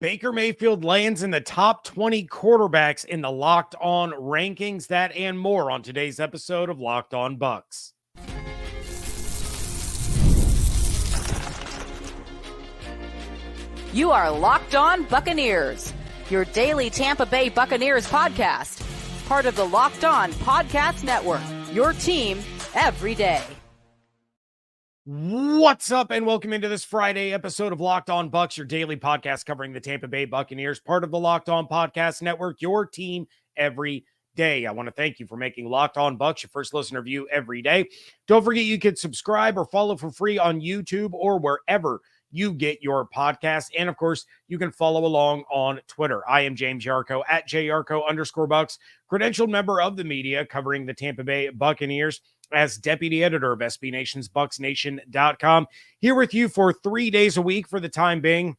Baker Mayfield lands in the top 20 quarterbacks in the Locked On rankings. That and more on today's episode of Locked On Bucs. You are Locked On Buccaneers, your daily Tampa Bay Buccaneers podcast. Part of the Locked On Podcast Network, your team every day. What's up, and welcome into this Friday episode of Locked On Bucs, your daily podcast covering the Tampa Bay Buccaneers, part of the Locked On Podcast Network, your team every day. I want to thank you for making Locked On Bucs your first listener view every day. Don't forget you can subscribe or follow for free on YouTube or wherever you get your podcast. And of course, you can follow along on Twitter. I am James Yarcho at JYarcho_Bucs, credentialed member of the media covering the Tampa Bay Buccaneers as deputy editor of SB Nation's BucsNation.com. Here with you for 3 days a week for the time being.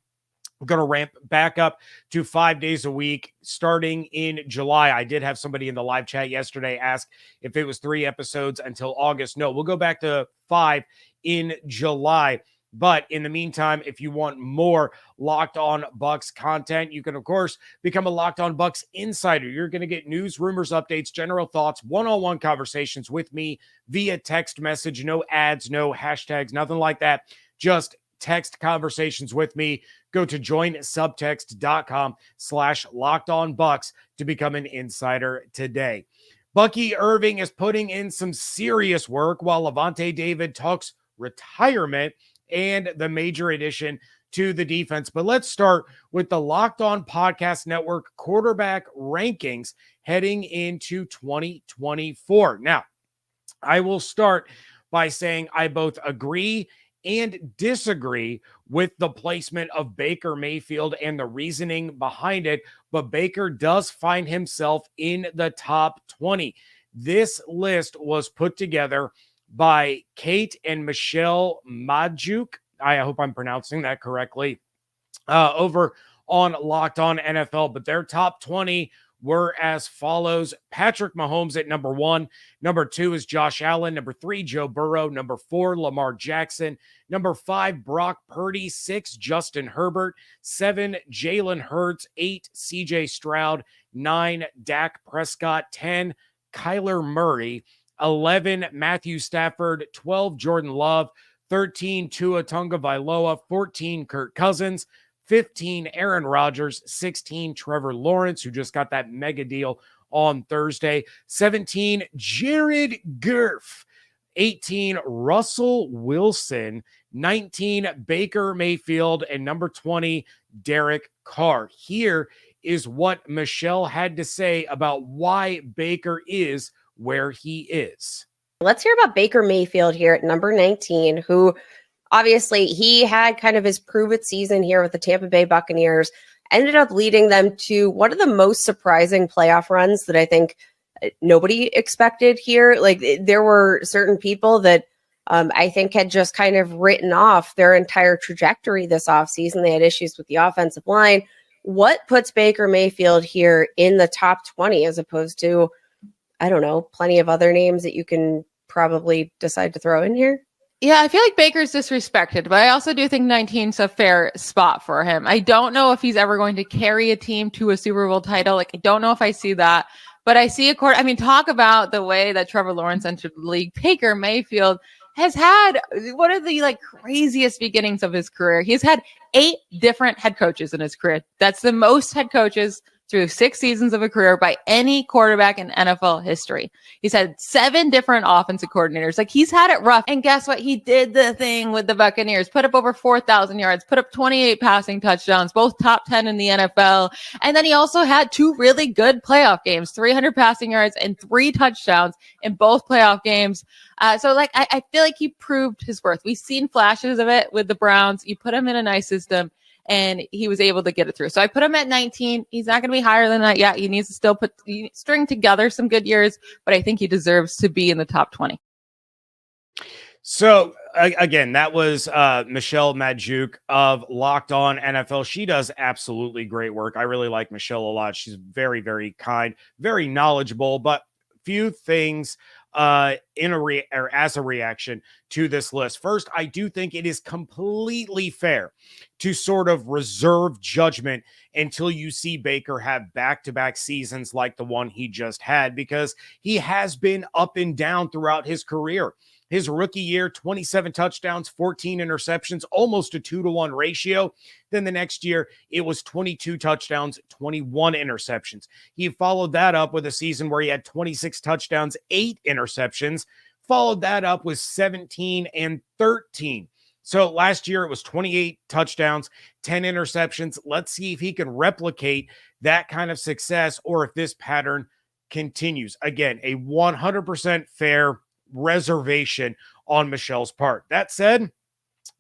We're going to ramp back up to 5 days a week starting in July. I did have somebody in the live chat yesterday ask if it was 3 episodes until August. No, we'll go back to 5 in July. But in the meantime, if you want more Locked On Bucs content, you can, of course, become a Locked On Bucs insider. You're going to get news, rumors, updates, general thoughts, one-on-one conversations with me via text message. No ads, no hashtags, nothing like that. Just text conversations with me. Go to joinsubtext.com/LockedOnBucs to become an insider today. Bucky Irving is putting in some serious work while Lavonte David talks retirement and the major addition to the defense. But let's start with the Locked On Podcast Network quarterback rankings heading into 2024. Now, I will start by saying I both agree and disagree with the placement of Baker Mayfield and the reasoning behind it, but Baker does find himself in the top 20. This list was put together by Kate and Michelle Majuk. I hope I'm pronouncing that correctly. Over on Locked On NFL, but their top 20 were as follows: Patrick Mahomes at number 1. Number 2 is Josh Allen. Number 3, Joe Burrow. Number 4, Lamar Jackson. Number 5, Brock Purdy. 6, Justin Herbert. 7, Jalen Hurts. 8, CJ Stroud. 9, Dak Prescott. 10, Kyler Murray. 11, Matthew Stafford. 12, Jordan Love. 13, Tua Tagovailoa. 14, Kirk Cousins. 15, Aaron Rodgers. 16, Trevor Lawrence, who just got that mega deal on Thursday. 17, Jared Goff. 18, Russell Wilson. 19, Baker Mayfield. And number 20, Derek Carr. Here is what Michelle had to say about why Baker is where he is. Let's hear about Baker Mayfield here at number 19, who obviously he had kind of his prove-it season here with the Tampa Bay Buccaneers, ended up leading them to one of the most surprising playoff runs that I think nobody expected here. Like, there were certain people that I think had just kind of written off their entire trajectory this offseason. They had issues with the offensive line. What puts Baker Mayfield here in the top 20 as opposed to, I don't know, plenty of other names that you can probably decide to throw in here? Yeah, I feel like Baker's disrespected, but I also do think 19's a fair spot for him. I don't know if he's ever going to carry a team to a Super Bowl title. Like, I don't know if I see that, but I see talk about the way that Trevor Lawrence entered the league. Baker Mayfield has had one of the craziest beginnings of his career. He's had 8 different head coaches in his career. That's the most head coaches through 6 seasons of a career by any quarterback in NFL history. He's had 7 different offensive coordinators. Like, he's had it rough. And guess what? He did the thing with the Buccaneers, put up over 4,000 yards, put up 28 passing touchdowns, both top 10 in the NFL. And then he also had 2 really good playoff games, 300 passing yards and 3 touchdowns in both playoff games. I feel like he proved his worth. We've seen flashes of it with the Browns. You put him in a nice system, and he was able to get it through. So I put him at 19. He's not going to be higher than that yet. He needs to still string together some good years, but I think he deserves to be in the top 20. So again, that was Michelle Majuk of Locked On NFL. She does absolutely great work. I really like Michelle a lot. She's very, very kind, very knowledgeable, but few things as a reaction to this list. First, I do think it is completely fair to sort of reserve judgment until you see Baker have back-to-back seasons like the one he just had, because he has been up and down throughout his career. His rookie year, 27 touchdowns, 14 interceptions, almost a 2-to-1 ratio. Then the next year, it was 22 touchdowns, 21 interceptions. He followed that up with a season where he had 26 touchdowns, 8 interceptions. Followed that up with 17 and 13. So last year, it was 28 touchdowns, 10 interceptions. Let's see if he can replicate that kind of success or if this pattern continues. Again, a 100% fair reservation on Michelle's part. That said,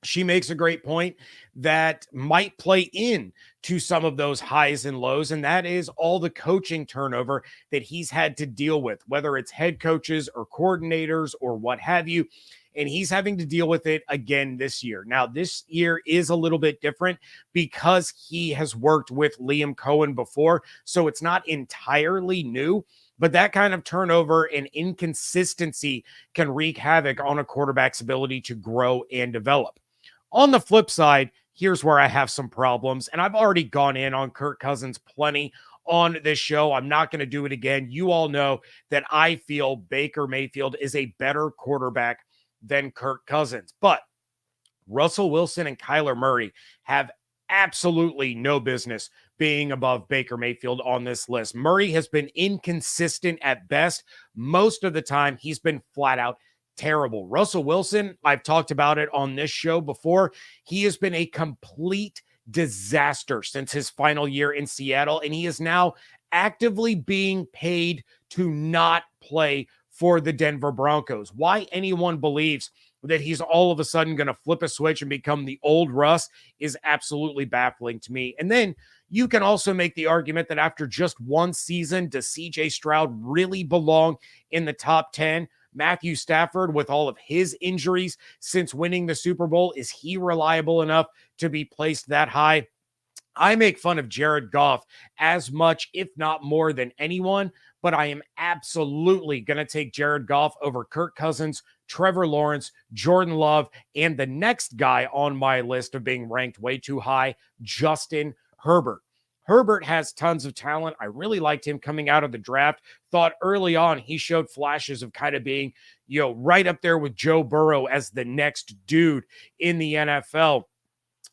she makes a great point that might play in to some of those highs and lows, and that is all the coaching turnover that he's had to deal with, whether it's head coaches or coordinators or what have you. And he's having to deal with it again this year. Now, this year is a little bit different because he has worked with Liam Cohen before, so it's not entirely new. But that kind of turnover and inconsistency can wreak havoc on a quarterback's ability to grow and develop. On the flip side, here's where I have some problems, and I've already gone in on Kirk Cousins plenty on this show. I'm not going to do it again. You all know that I feel Baker Mayfield is a better quarterback than Kirk Cousins. But Russell Wilson and Kyler Murray have absolutely no business being above Baker Mayfield on this list. Murray has been inconsistent at best. Most of the time, he's been flat out terrible. Russell Wilson, I've talked about it on this show before. He has been a complete disaster since his final year in Seattle, and he is now actively being paid to not play for the Denver Broncos. Why anyone believes that he's all of a sudden going to flip a switch and become the old Russ is absolutely baffling to me. And then you can also make the argument that after just one season, does CJ Stroud really belong in the top 10? Matthew Stafford, with all of his injuries since winning the Super Bowl, is he reliable enough to be placed that high? I make fun of Jared Goff as much, if not more than anyone, but I am absolutely going to take Jared Goff over Kirk Cousins, Trevor Lawrence, Jordan Love, and the next guy on my list of being ranked way too high, Justin Herbert. Herbert has tons of talent. I really liked him coming out of the draft. Thought early on he showed flashes of kind of being, right up there with Joe Burrow as the next dude in the NFL.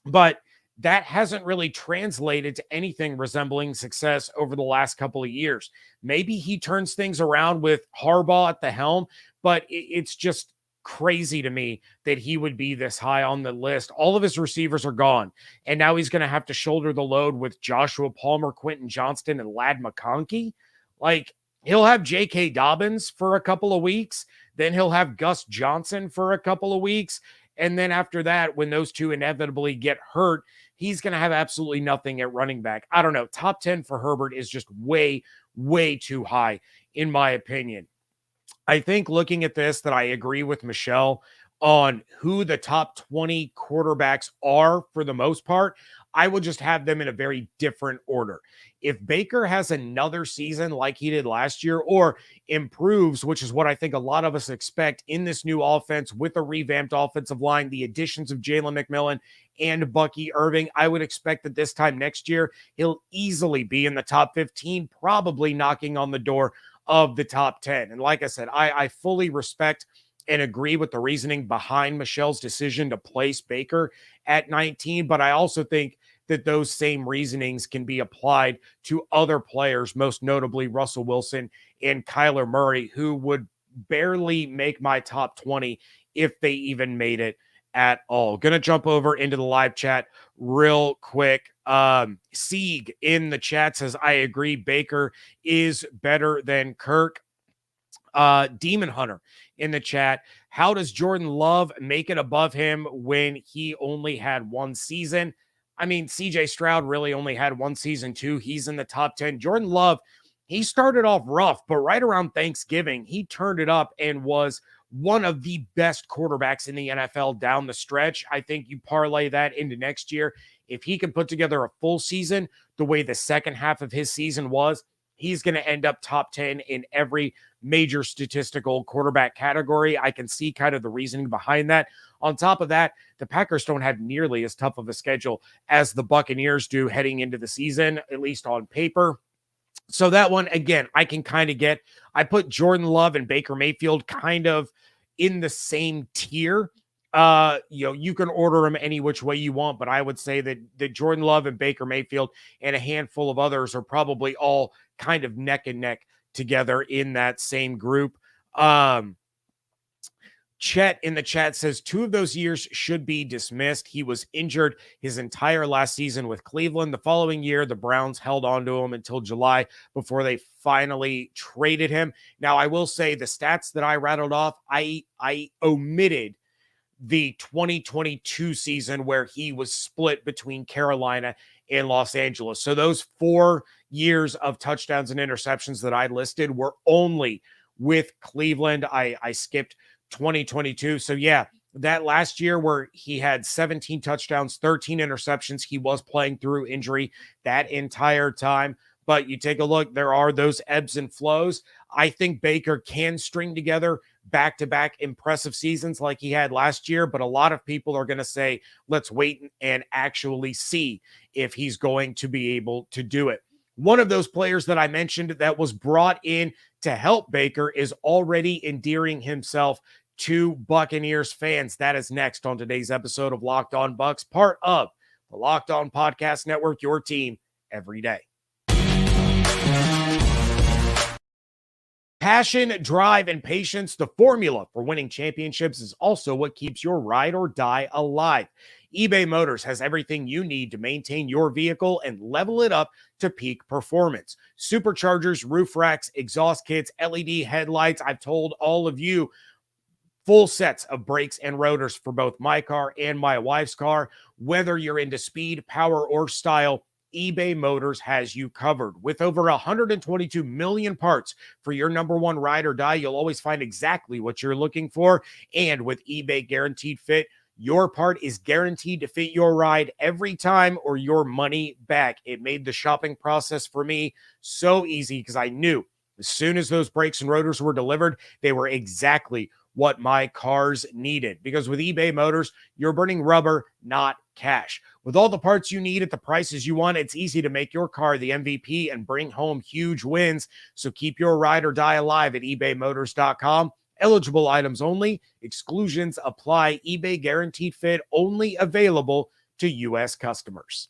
But that hasn't really translated to anything resembling success over the last couple of years. Maybe he turns things around with Harbaugh at the helm, but it's just crazy to me that he would be this high on the list. All of his receivers are gone, and now he's going to have to shoulder the load with Joshua Palmer, Quentin Johnston, and Ladd McConkey. Like, he'll have J.K. Dobbins for a couple of weeks, then he'll have Gus Johnson for a couple of weeks, and then after that, when those two inevitably get hurt, he's going to have absolutely nothing at running back. I don't know. Top 10 for Herbert is just way, way too high, in my opinion. I think looking at this that I agree with Michelle on who the top 20 quarterbacks are for the most part. I would just have them in a very different order. If Baker has another season like he did last year or improves, which is what I think a lot of us expect in this new offense with a revamped offensive line, the additions of Jalen McMillan and Bucky Irving, I would expect that this time next year, he'll easily be in the top 15, probably knocking on the door of the top 10. And like I said, I fully respect and agree with the reasoning behind Michelle's decision to place Baker at 19. But I also think that those same reasonings can be applied to other players, most notably Russell Wilson and Kyler Murray, who would barely make my top 20 if they even made it at all. Going to jump over into the live chat real quick. Sieg in the chat says, I agree, Baker is better than Kirk. Demon Hunter in the chat, how does Jordan Love make it above him when he only had one season? I mean, CJ Stroud really only had one season too. He's in the top 10. Jordan Love, he started off rough, but right around Thanksgiving, he turned it up and was one of the best quarterbacks in the NFL down the stretch. I think you parlay that into next year. If he can put together a full season the way the second half of his season was, he's going to end up top 10 in every major statistical quarterback category. I can see kind of the reasoning behind that. On top of that, the Packers don't have nearly as tough of a schedule as the Buccaneers do heading into the season, at least on paper. So that one, again, I can kind of get. I put Jordan Love and Baker Mayfield kind of in the same tier. You can order them any which way you want, but I would say that Jordan Love and Baker Mayfield and a handful of others are probably all kind of neck and neck together in that same group. Chet in the chat says 2 of those years should be dismissed. He was injured his entire last season with Cleveland. The following year, the Browns held on to him until July before they finally traded him. Now, I will say the stats that I rattled off, I omitted the 2022 season where he was split between Carolina and Los Angeles. So those 4 years of touchdowns and interceptions that I listed were only with Cleveland. I skipped 2022. So yeah, that last year where he had 17 touchdowns, 13 interceptions, he was playing through injury that entire time. But you take a look, there are those ebbs and flows. I think Baker can string together back-to-back impressive seasons like he had last year, but a lot of people are going to say, let's wait and actually see if he's going to be able to do it. One of those players that I mentioned that was brought in to help Baker is already endearing himself to Buccaneers fans. That is next on today's episode of Locked On Bucs, part of the Locked On Podcast Network, your team every day. Passion, drive, and patience, the formula for winning championships, is also what keeps your ride or die alive. eBay Motors has everything you need to maintain your vehicle and level it up to peak performance. Superchargers, roof racks, exhaust kits, LED headlights. I've told all of you, full sets of brakes and rotors for both my car and my wife's car. Whether you're into speed, power, or style, eBay Motors has you covered. With over 122 million parts for your number one ride or die, you'll always find exactly what you're looking for. And with eBay Guaranteed Fit, your part is guaranteed to fit your ride every time or your money back. It made the shopping process for me so easy because I knew as soon as those brakes and rotors were delivered, they were exactly what my cars needed. Because with eBay Motors, you're burning rubber, not cash. With all the parts you need at the prices you want, it's easy to make your car the MVP and bring home huge wins. So keep your ride or die alive at ebaymotors.com. Eligible items only. Exclusions apply. eBay Guaranteed Fit only available to U.S. customers.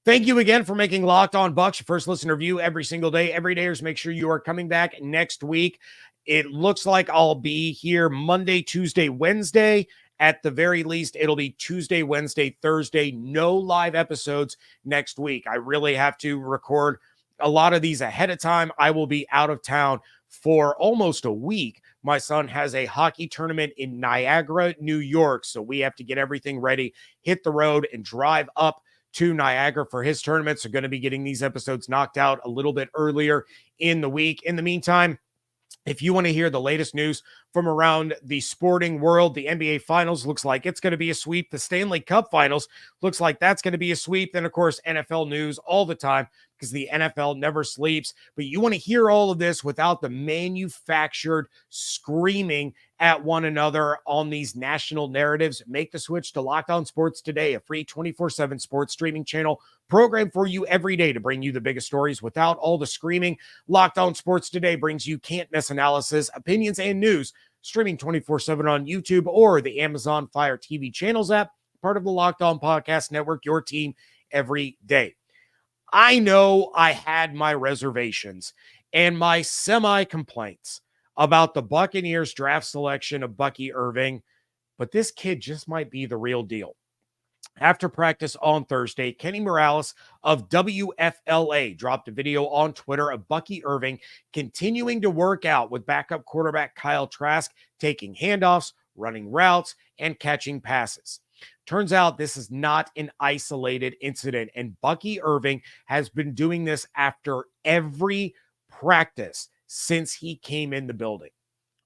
Thank you again for making Locked On Bucs your first listen review every single day. Every dayers, make sure you are coming back next week. It looks like I'll be here Monday, Tuesday, Wednesday. At the very least, it'll be Tuesday, Wednesday, Thursday. No live episodes next week. I really have to record a lot of these ahead of time. I will be out of town for almost a week. My son has a hockey tournament in Niagara, New York. So we have to get everything ready, hit the road, and drive up to Niagara for his tournament. So going to be getting these episodes knocked out a little bit earlier in the week. In the meantime, if you want to hear the latest news from around the sporting world, the NBA Finals looks like it's going to be a sweep. The Stanley Cup Finals looks like that's going to be a sweep. Then, of course, NFL news all the time because the NFL never sleeps. But you want to hear all of this without the manufactured screaming at one another on these national narratives. Make the switch to Locked On Sports Today, a free 24/7 sports streaming channel program for you every day to bring you the biggest stories without all the screaming. Locked On Sports Today brings you can't miss analysis, opinions, and news, streaming 24/7 on YouTube or the Amazon Fire TV channels app, part of the Locked On Podcast Network, your team every day. I know I had my reservations and my semi-complaints about the Buccaneers draft selection of Bucky Irving, but this kid just might be the real deal. After practice on Thursday, Kenny Morales of WFLA dropped a video on Twitter of Bucky Irving continuing to work out with backup quarterback Kyle Trask, taking handoffs, running routes, and catching passes. Turns out this is not an isolated incident, and Bucky Irving has been doing this after every practice since he came in the building.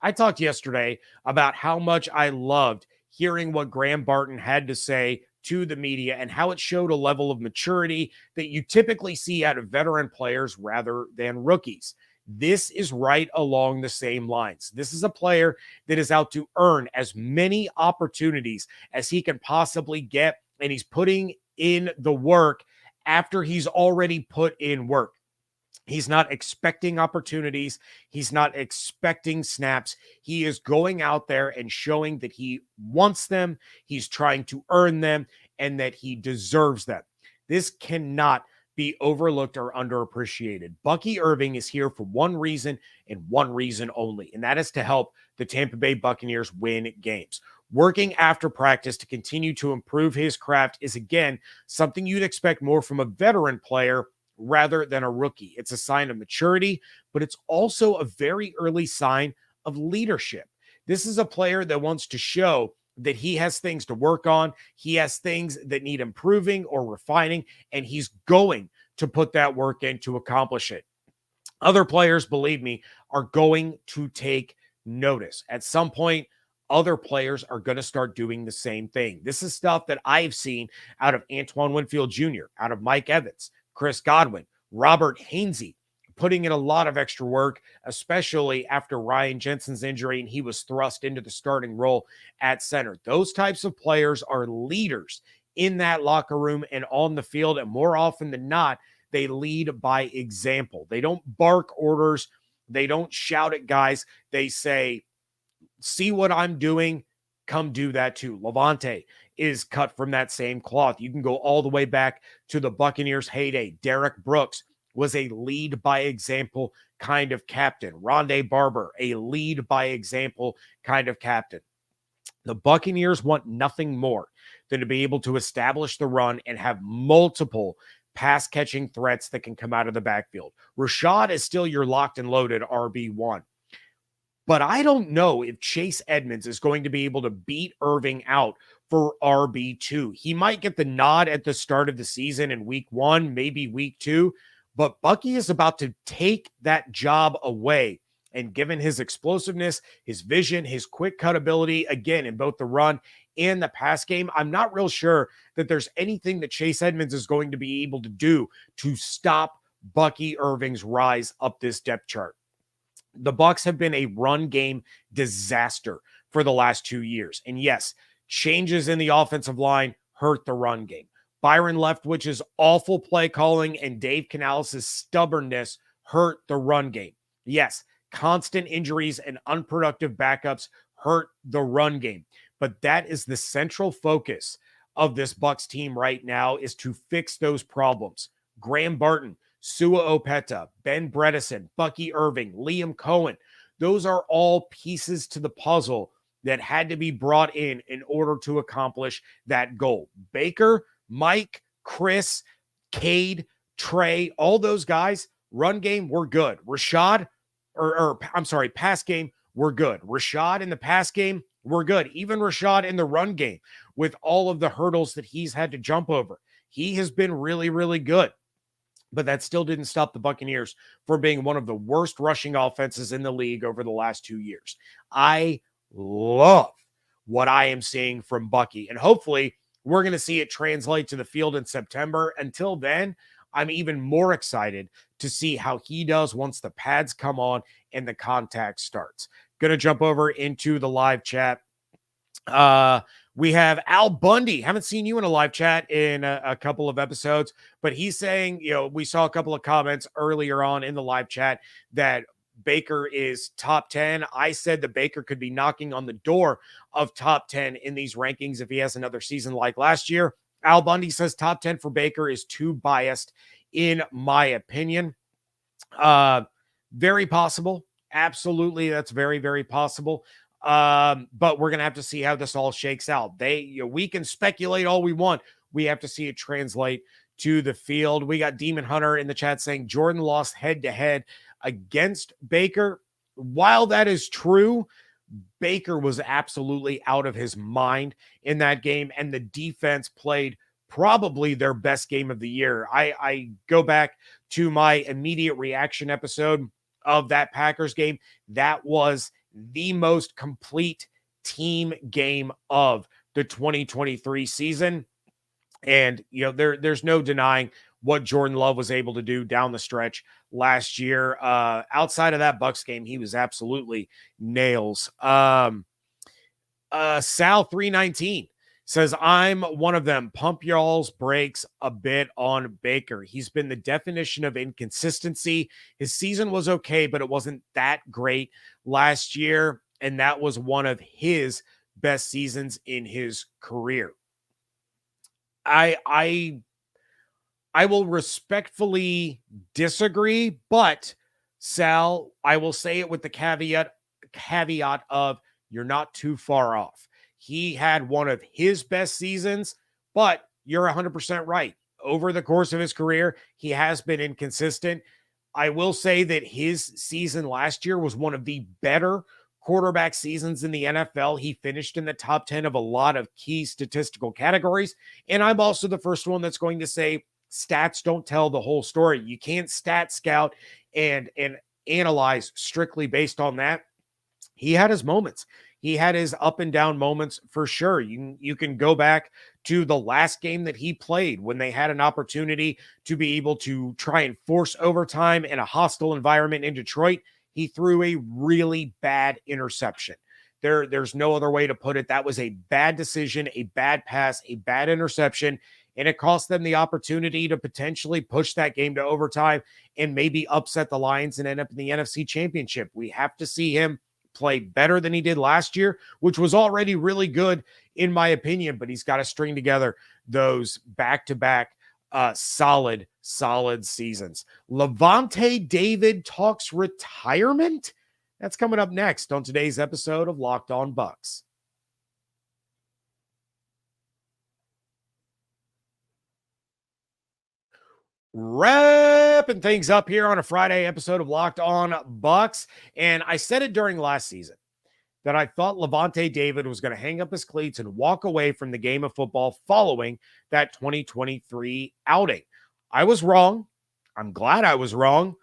I talked yesterday about how much I loved hearing what Graham Barton had to say to the media and how it showed a level of maturity that you typically see out of veteran players rather than rookies. This is right along the same lines. This is a player that is out to earn as many opportunities as he can possibly get, and he's putting in the work after he's already put in work. He's not expecting opportunities. He's not expecting snaps. He is going out there and showing that he wants them, he's trying to earn them, and that he deserves them. This cannot be overlooked or underappreciated. Bucky Irving is here for one reason and one reason only, and that is to help the Tampa Bay Buccaneers win games. Working after practice to continue to improve his craft is, again, something you'd expect more from a veteran player rather than a rookie. It's a sign of maturity, but it's also a very early sign of leadership. This is a player that wants to show that he has things to work on. He has things that need improving or refining, and he's going to put that work in to accomplish it. Other players, believe me, are going to take notice. At some point, other players are going to start doing the same thing. This is stuff that I've seen out of Antoine Winfield Jr., out of Mike Evans, Chris Godwin, Robert Hainsey, putting in a lot of extra work, especially after Ryan Jensen's injury and he was thrust into the starting role at center. Those types of players are leaders in that locker room and on the field, and more often than not, they lead by example. They don't bark orders. They don't shout at guys. They say, see what I'm doing, come do that too. Lavonte is cut from that same cloth. You can go all the way back to the Buccaneers' heyday. Derek Brooks was a lead by example kind of captain. Rondé Barber, a lead by example kind of captain. The Buccaneers want nothing more than to be able to establish the run and have multiple pass catching threats that can come out of the backfield. Rashad is still your locked and loaded RB1. But I don't know if Chase Edmonds is going to be able to beat Irving out for RB2. He might get the nod at the start of the season in week 1, maybe week 2, but Bucky is about to take that job away. And given his explosiveness, his vision, his quick cut ability, again, in both the run and the pass game, I'm not real sure that there's anything that Chase Edmonds is going to be able to do to stop Bucky Irving's rise up this depth chart. The Bucs have been a run game disaster for the last 2 years. And yes, changes in the offensive line hurt the run game. Byron Leftwich's awful play calling and Dave Canales' stubbornness hurt the run game. Yes, constant injuries and unproductive backups hurt the run game. But that is the central focus of this Bucs team right now, is to fix those problems. Graham Barton, Sua Opeta, Ben Bredesen, Bucky Irving, Liam Cohen. Those are all pieces to the puzzle that had to be brought in order to accomplish that goal. Baker, Mike, Chris, Cade, Trey, all those guys, run game, we're good. Pass game, we're good. Rashad in the pass game, we're good. Even Rashad in the run game, with all of the hurdles that he's had to jump over, he has been really, really good. But that still didn't stop the Buccaneers from being one of the worst rushing offenses in the league over the last 2 years. I love what I am seeing from Bucky, and hopefully we're going to see it translate to the field in September. Until then, I'm even more excited to see how he does once the pads come on and the contact starts. Going to jump over into the live chat. We have Al Bundy. Haven't seen you in a live chat in a couple of episodes, but he's saying, we saw a couple of comments earlier on in the live chat that Baker is top 10. I said that Baker could be knocking on the door of top 10 in these rankings if he has another season like last year. Al Bundy says top 10 for Baker is too biased, in my opinion. Very possible. Absolutely. That's very, very possible. But we're going to have to see how this all shakes out. We can speculate all we want. We have to see it translate to the field. We got Demon Hunter in the chat saying Jordan lost head-to-head against Baker. While that is true, Baker was absolutely out of his mind in that game, and the defense played probably their best game of the year. I go back to my immediate reaction episode of that Packers game. That was the most complete team game of the 2023 season. And, there's no denying what Jordan Love was able to do down the stretch last year. Outside of that Bucs game, he was absolutely nails. Sal 319 says, I'm one of them. Pump y'all's brakes a bit on Baker. He's been the definition of inconsistency. His season was okay, but it wasn't that great last year. And that was one of his best seasons in his career. I will respectfully disagree, but Sal, I will say it with the caveat of you're not too far off. He had one of his best seasons, but you're 100% right. Over the course of his career, he has been inconsistent. I will say that his season last year was one of the better quarterback seasons in the NFL. He finished in the top 10 of a lot of key statistical categories. And I'm also the first one that's going to say stats don't tell the whole story. You can't stat scout and analyze strictly based on that. He had his moments. He had his up and down moments for sure. You can go back to the last game that he played when they had an opportunity to be able to try and force overtime in a hostile environment in Detroit. He threw a really bad interception. There's no other way to put it. That was a bad decision, a bad pass, a bad interception, and it cost them the opportunity to potentially push that game to overtime and maybe upset the Lions and end up in the NFC Championship. We have to see him play better than he did last year, which was already really good in my opinion, but he's got to string together those back-to-back solid seasons. Lavonte David talks retirement. That's coming up next on today's episode of Locked On Bucs. Wrapping things up here on a Friday episode of Locked On Bucs. And I said it during last season that I thought Lavonte David was going to hang up his cleats and walk away from the game of football following that 2023 outing. I was wrong. I'm glad I was wrong,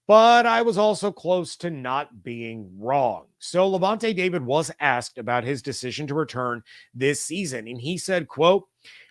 but I was also close to not being wrong. So Lavonte David was asked about his decision to return this season, and he said, quote,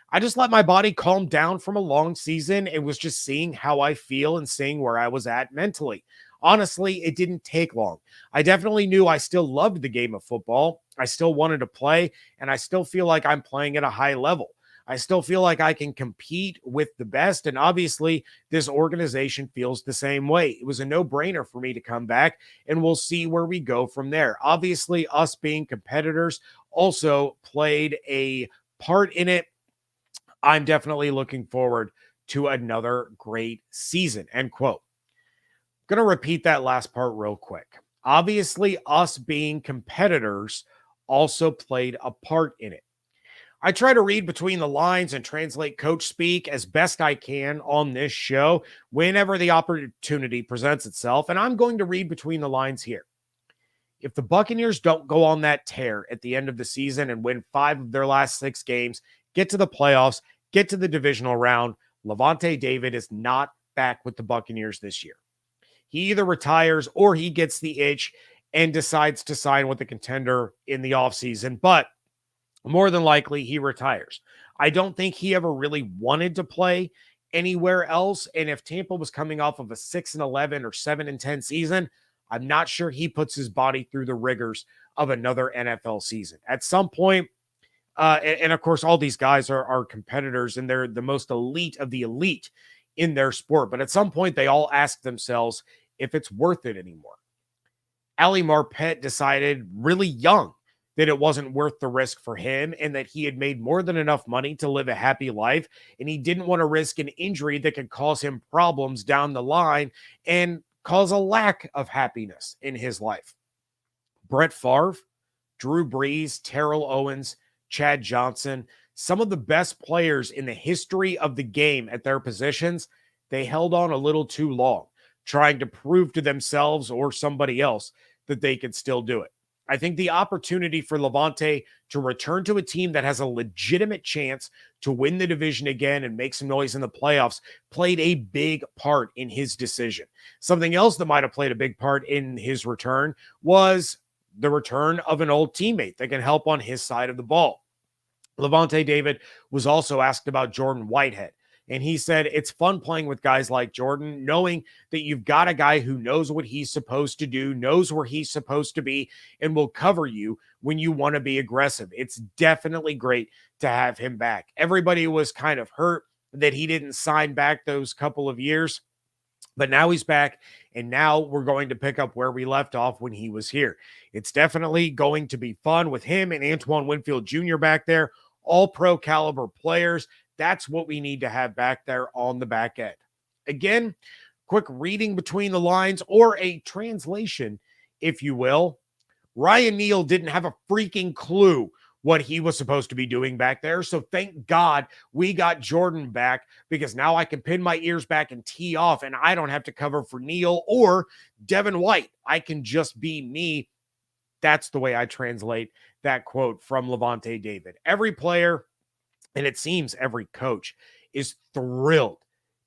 I just let my body calm down from a long season and was just seeing how I feel and seeing where I was at mentally. Honestly, it didn't take long. I definitely knew I still loved the game of football. I still wanted to play, and I still feel like I'm playing at a high level. I still feel like I can compete with the best, and obviously this organization feels the same way. It was a no-brainer for me to come back, and we'll see where we go from there. Obviously, us being competitors also played a part in it. I'm definitely looking forward to another great season, end quote. Going to repeat that last part real quick. Obviously, us being competitors also played a part in it. I try to read between the lines and translate coach speak as best I can on this show whenever the opportunity presents itself, and I'm going to read between the lines here. If the Buccaneers don't go on that tear at the end of the season and win 5 of their last 6 games, get to the playoffs, get to the divisional round, Lavonte David is not back with the Buccaneers this year. He either retires or he gets the itch and decides to sign with a contender in the offseason, but more than likely he retires. I don't think he ever really wanted to play anywhere else, and if Tampa was coming off of a 6-11 or 7-10 season, I'm not sure he puts his body through the rigors of another NFL season. At some point, and of course, all these guys are competitors, and they're the most elite of the elite in their sport. But at some point, they all ask themselves if it's worth it anymore. Ali Marpet decided really young that it wasn't worth the risk for him and that he had made more than enough money to live a happy life, and he didn't want to risk an injury that could cause him problems down the line and cause a lack of happiness in his life. Brett Favre, Drew Brees, Terrell Owens, Chad Johnson, some of the best players in the history of the game at their positions, they held on a little too long, trying to prove to themselves or somebody else that they could still do it. I think the opportunity for Lavonte to return to a team that has a legitimate chance to win the division again and make some noise in the playoffs played a big part in his decision. Something else that might have played a big part in his return was the return of an old teammate that can help on his side of the ball. Lavonte David was also asked about Jordan Whitehead. And he said, it's fun playing with guys like Jordan, knowing that you've got a guy who knows what he's supposed to do, knows where he's supposed to be, and will cover you when you want to be aggressive. It's definitely great to have him back. Everybody was kind of hurt that he didn't sign back those couple of years, but now he's back, and now we're going to pick up where we left off when he was here. It's definitely going to be fun with him and Antoine Winfield Jr. back there, all pro caliber players. That's what we need to have back there on the back end. Again, quick reading between the lines, or a translation, if you will. Ryan Neal didn't have a freaking clue what he was supposed to be doing back there. So thank God we got Jordan back, because now I can pin my ears back and tee off, and I don't have to cover for Neal or Devin White. I can just be me. That's the way I translate that quote from Lavonte David. Every player, and it seems every coach, is thrilled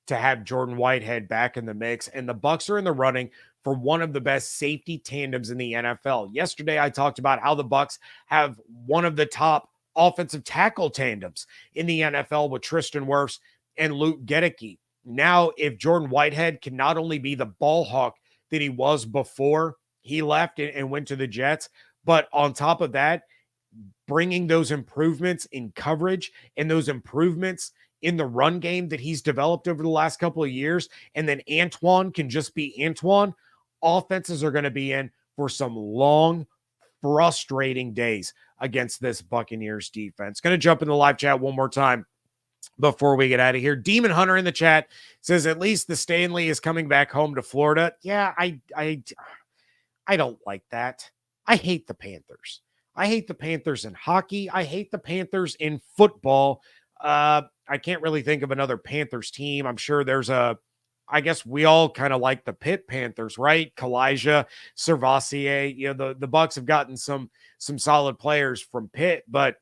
to have Jordan Whitehead back in the mix, and the Bucs are in the running for one of the best safety tandems in the NFL. Yesterday, I talked about how the Bucs have one of the top offensive tackle tandems in the NFL with Tristan Wirfs and Luke Gedeke. Now, if Jordan Whitehead can not only be the ball hawk that he was before he left and went to the Jets, but on top of that, bringing those improvements in coverage and those improvements in the run game that he's developed over the last couple of years, and then Antoine can just be Antoine, offenses are going to be in for some long, frustrating days against this Buccaneers defense. Going to jump in the live chat one more time before we get out of here. Demon Hunter in the chat says, at least the Stanley is coming back home to Florida. Yeah, I don't like that. I hate the Panthers. I hate the Panthers in hockey. I hate the Panthers in football. I can't really think of another Panthers team. I'm sure there's I guess we all kind of like the Pitt Panthers, right? Kalijah, Servassier. You know, the Bucs have gotten some solid players from Pitt, but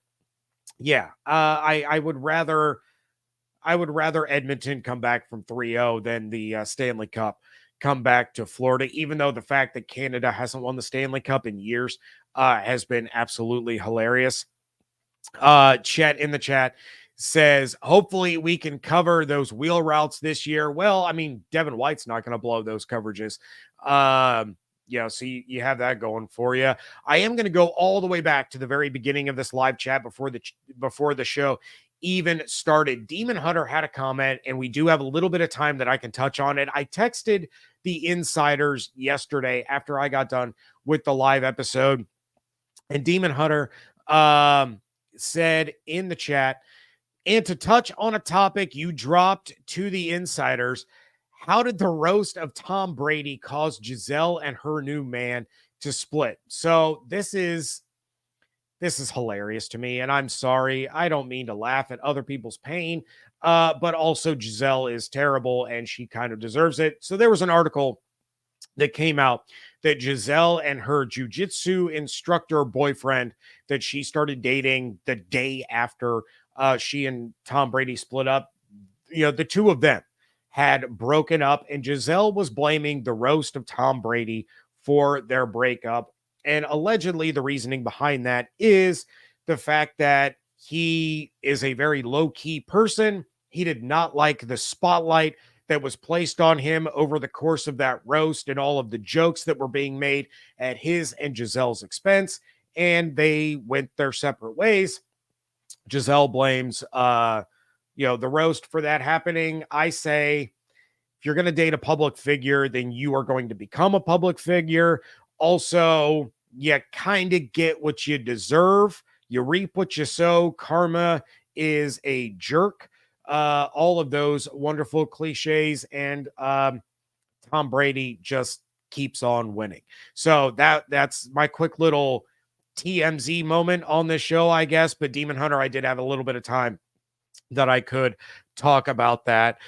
yeah, I would rather Edmonton come back from 3-0 than the Stanley Cup come back to Florida, even though the fact that Canada hasn't won the Stanley Cup in years has been absolutely hilarious. Chet in the chat says, hopefully we can cover those wheel routes this year. Well, I mean, Devin White's not going to blow those coverages. So you have that going for you. I am going to go all the way back to the very beginning of this live chat before the show even started. Demon Hunter had a comment, and we do have a little bit of time that I can touch on it. I texted the insiders yesterday after I got done with the live episode, and Demon Hunter said in the chat, and to touch on a topic you dropped to the insiders, how did the roast of Tom Brady cause Giselle and her new man to split? So this is hilarious to me, and I'm sorry. I don't mean to laugh at other people's pain, but also Giselle is terrible, and she kind of deserves it. So there was an article that came out that Giselle and her jiu-jitsu instructor boyfriend that she started dating the day after she and Tom Brady split up, the two of them had broken up, and Giselle was blaming the roast of Tom Brady for their breakup. And allegedly, the reasoning behind that is the fact that he is a very low-key person. He did not like the spotlight that was placed on him over the course of that roast and all of the jokes that were being made at his and Giselle's expense. And they went their separate ways. Giselle blames, the roast for that happening. I say, if you're going to date a public figure, then you are going to become a public figure. Also, you kind of get what you deserve. You reap what you sow. Karma is a jerk. All of those wonderful cliches, and Tom Brady just keeps on winning. So that's my quick little TMZ moment on this show, I guess. But Demon Hunter, I did have a little bit of time that I could talk about that.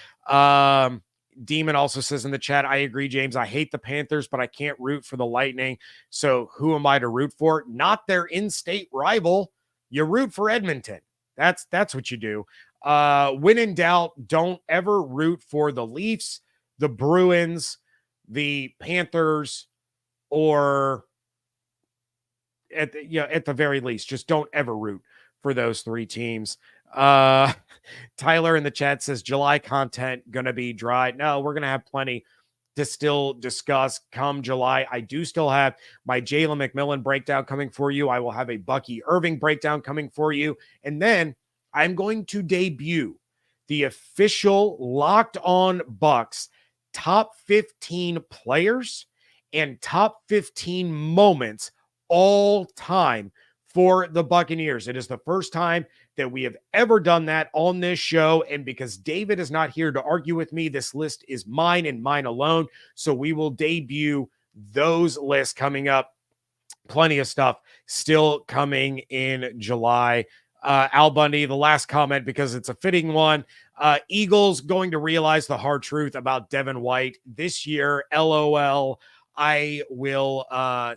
Demon also says in the chat, I agree, James. I hate the Panthers, but I can't root for the Lightning. So who am I to root for? Not their in-state rival. You root for Edmonton. That's what you do. When in doubt, don't ever root for the Leafs, the Bruins, the Panthers, or at the very least, just don't ever root for those three teams. Tyler in the chat says July content going to be dry. No, we're going to have plenty to still discuss come July. I do still have my Jalen McMillan breakdown coming for you. I will have a Bucky Irving breakdown coming for you. And then I'm going to debut the official Locked On Bucs top 15 players and top 15 moments all time for the Buccaneers. It is the first time that we have ever done that on this show. And because David is not here to argue with me, this list is mine and mine alone. So we will debut those lists coming up. Plenty of stuff still coming in July. Al Bundy, the last comment, because it's a fitting one. Eagles going to realize the hard truth about Devin White this year. LOL. I will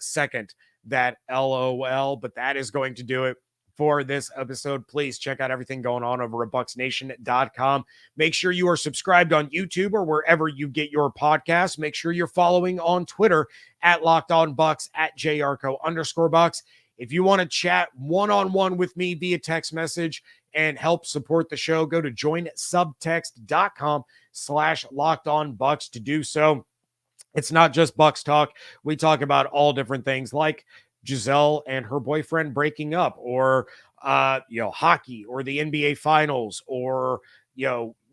second that LOL, but that is going to do it for this episode. Please check out everything going on over at bucksnation.com. Make sure you are subscribed on YouTube or wherever you get your podcasts. Make sure you're following on Twitter at Locked On Bucs, at JYarcho_Bucs. If you want to chat one-on-one with me via text message and help support the show, go to joinsubtext.com/LockedOnBucs to do so. It's not just Bucs talk. We talk about all different things like Giselle and her boyfriend breaking up, or hockey, or the NBA finals, or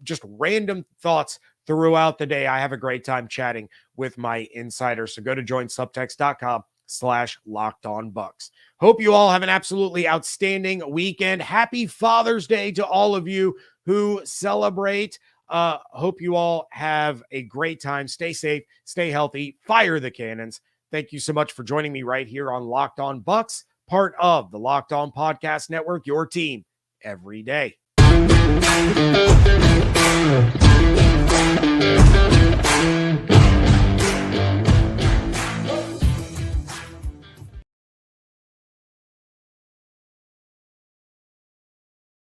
just random thoughts throughout the day. I have a great time chatting with my insiders. So go to joinsubtext.com/LockedOnBucs. Hope you all have an absolutely outstanding weekend. Happy Father's Day to all of you who celebrate. Hope you all have a great time. Stay safe, stay healthy, fire the cannons. Thank you so much for joining me right here on Locked On Bucs, part of the Locked On Podcast Network, your team every day.